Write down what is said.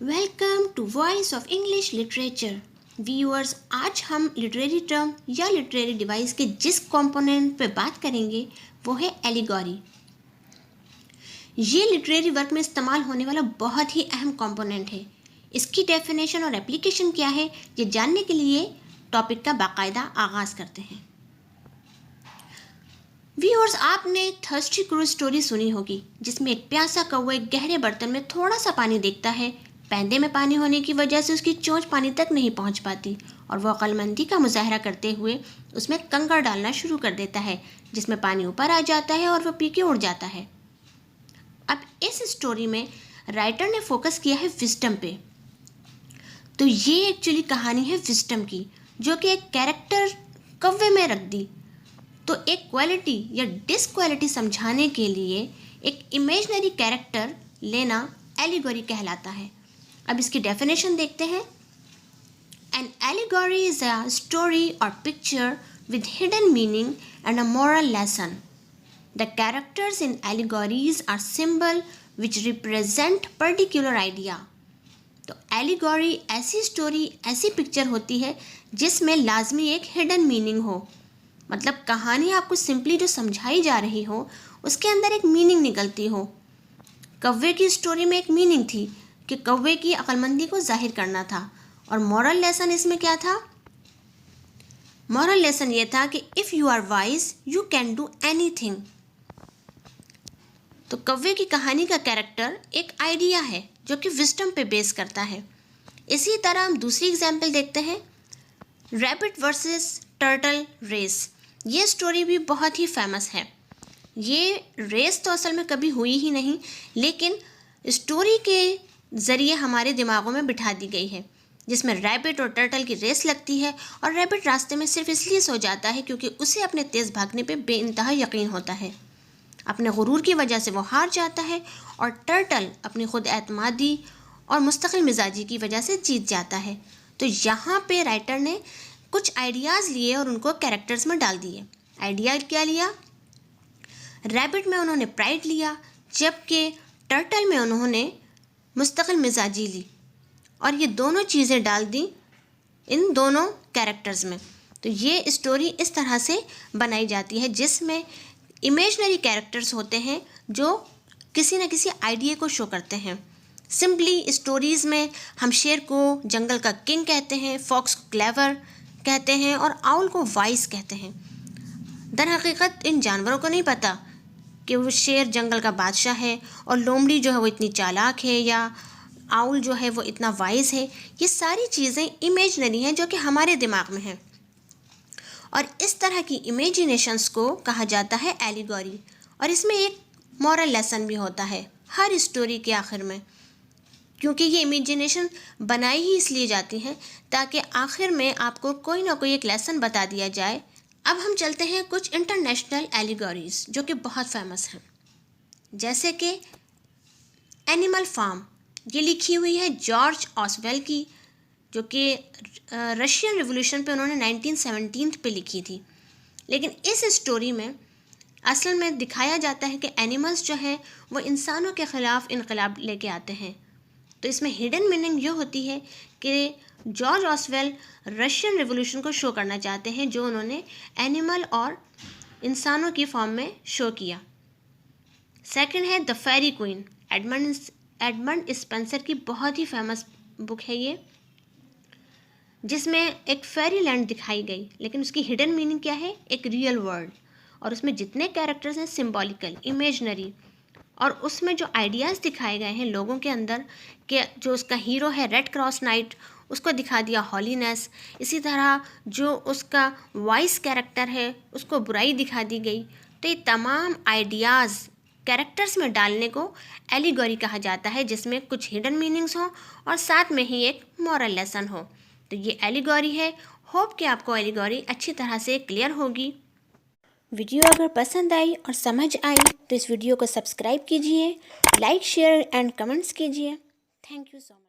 Welcome to voice of English literature. Viewers, आज हम literary term या लिटरेरी डिवाइस के जिस कंपोनेंट पे बात करेंगे वो है एलिगोरी। ये लिटरेरी वर्क में इस्तेमाल होने वाला बहुत ही अहम कंपोनेंट है। इसकी डेफिनेशन और एप्लीकेशन क्या है, ये जानने के लिए टॉपिक का बाकायदा आगाज़ करते हैं। व्यूअर्स, आपने थर्स्टी क्रू स्टोरी सुनी होगी, जिसमें एक प्यासा कौवा एक गहरे बर्तन में थोड़ा सा पानी देखता है। पैंदे में पानी होने की वजह से उसकी चोंच पानी तक नहीं पहुंच पाती और वह अक्लमंदी का मुजाहरा करते हुए उसमें कंकड़ डालना शुरू कर देता है, जिसमें पानी ऊपर आ जाता है और वह पी के उड़ जाता है। अब इस स्टोरी में राइटर ने फोकस किया है विजडम पे। तो ये एक्चुअली कहानी है विजडम की, जो कि एक कैरेक्टर कौवे में रख दी। तो एक क्वालिटी या डिसक्वालिटी समझाने के लिए एक इमेजनरी कैरेक्टर लेना एलिगोरी कहलाता है। अब इसकी डेफिनेशन देखते हैं। An allegory is a story और picture with hidden meaning and a moral lesson. The characters in allegories are symbol which represent particular idea. तो एलिगोरी ऐसी स्टोरी, ऐसी पिक्चर होती है जिसमें लाजमी एक हिडन मीनिंग हो। मतलब कहानी आपको सिंपली जो समझाई जा रही हो उसके अंदर एक मीनिंग निकलती हो। कौवे की स्टोरी में एक मीनिंग थी कि कौवे की अक्लमंदी को जाहिर करना था। और मॉरल लेसन इसमें क्या था? मॉरल लेसन ये था कि if you are wise you can do anything. तो कौवे की कहानी का कैरेक्टर एक आइडिया है जो कि विजडम पे बेस करता है। इसी तरह हम दूसरी एग्जाम्पल देखते हैं, रैबिट वर्सेस टर्टल रेस। ये स्टोरी भी बहुत ही फेमस है। ये रेस तो असल में कभी हुई ही नहीं, लेकिन स्टोरी के ज़रिए हमारे दिमागों में बिठा दी गई है, जिसमें रैबिट और टर्टल की रेस लगती है और रैबिट रास्ते में सिर्फ इसलिए सो जाता है क्योंकि उसे अपने तेज़ भागने पे बेइंतहा यकीन होता है। अपने गुरूर की वजह से वो हार जाता है और टर्टल अपनी खुद एतमादी और मुस्तकिल मिजाजी की वजह से जीत जाता है। तो यहाँ पे राइटर ने कुछ आइडियाज़ लिए और उनको कैरेक्टर्स में डाल दिए। आइडिया क्या लिया? रैबिट में उन्होंने प्राइड लिया, जबकि टर्टल में उन्होंने मुस्तकिल मिजाजी ली और ये दोनों चीज़ें डाल दी इन दोनों कैरेक्टर्स में। तो ये स्टोरी इस तरह से बनाई जाती है जिसमें इमेजनरी कैरेक्टर्स होते हैं जो किसी न किसी आइडिया को शो करते हैं। सिंपली स्टोरीज़ में हम शेर को जंगल का किंग कहते हैं, फॉक्स को क्लेवर कहते हैं और आउल को वाइस कहते हैं। दर हकीकत इन जानवरों को नहीं पता कि वो शेर जंगल का बादशाह है और लोमड़ी जो है वो इतनी चालाक है या आउल जो है वो इतना वाइज है। ये सारी चीज़ें इमेजनरी हैं जो कि हमारे दिमाग में हैं और इस तरह की इमेजिनेशंस को कहा जाता है एलिगोरी। और इसमें एक मॉरल लेसन भी होता है हर स्टोरी के आखिर में, क्योंकि ये इमेजिनेशन बनाई ही इसलिए जाती हैं ताकि आखिर में आपको कोई ना कोई एक लेसन बता दिया जाए। अब हम चलते हैं कुछ इंटरनेशनल एलिगोरीज जो कि बहुत फेमस हैं, जैसे कि एनिमल फार्म। ये लिखी हुई है जॉर्ज ऑसवेल की, जो कि रशियन रिवॉल्यूशन पे उन्होंने 1917 पे लिखी थी। लेकिन इस स्टोरी में असल में दिखाया जाता है कि एनिमल्स जो हैं वो इंसानों के ख़िलाफ़ इनकलाब लेके आते हैं। तो इसमें हिडन मीनिंग ये होती है कि जॉर्ज ऑसवेल रशियन रिवॉल्यूशन को शो करना चाहते हैं जो उन्होंने एनिमल और इंसानों की फॉर्म में शो किया। सेकंड है the Faerie Queene. Edmund Spenser की बहुत ही फेमस बुक है ये, जिसमें एक फेरी लैंड दिखाई गई, लेकिन उसकी हिडन मीनिंग क्या है? एक रियल वर्ल्ड। और उसमें जितने कैरेक्टर्स हैं सिंबॉलिकल, इमेजनरी, और उसमें जो आइडियाज़ दिखाए गए हैं लोगों के अंदर कि जो उसका हीरो है रेड क्रॉस नाइट, उसको दिखा दिया हॉलीनेस। इसी तरह जो उसका वाइस कैरेक्टर है उसको बुराई दिखा दी गई। तो ये तमाम आइडियाज़ कैरेक्टर्स में डालने को एलिगोरी कहा जाता है, जिसमें कुछ हिडन मीनिंग्स हो और साथ में ही एक मॉरल लेसन हो। तो ये एलिगोरी है। होप कि आपको एलिगोरी अच्छी तरह से क्लियर होगी। वीडियो अगर पसंद आई और समझ आई तो इस वीडियो को सब्सक्राइब कीजिए, लाइक शेयर एंड कमेंट्स कीजिए। Thank you so much.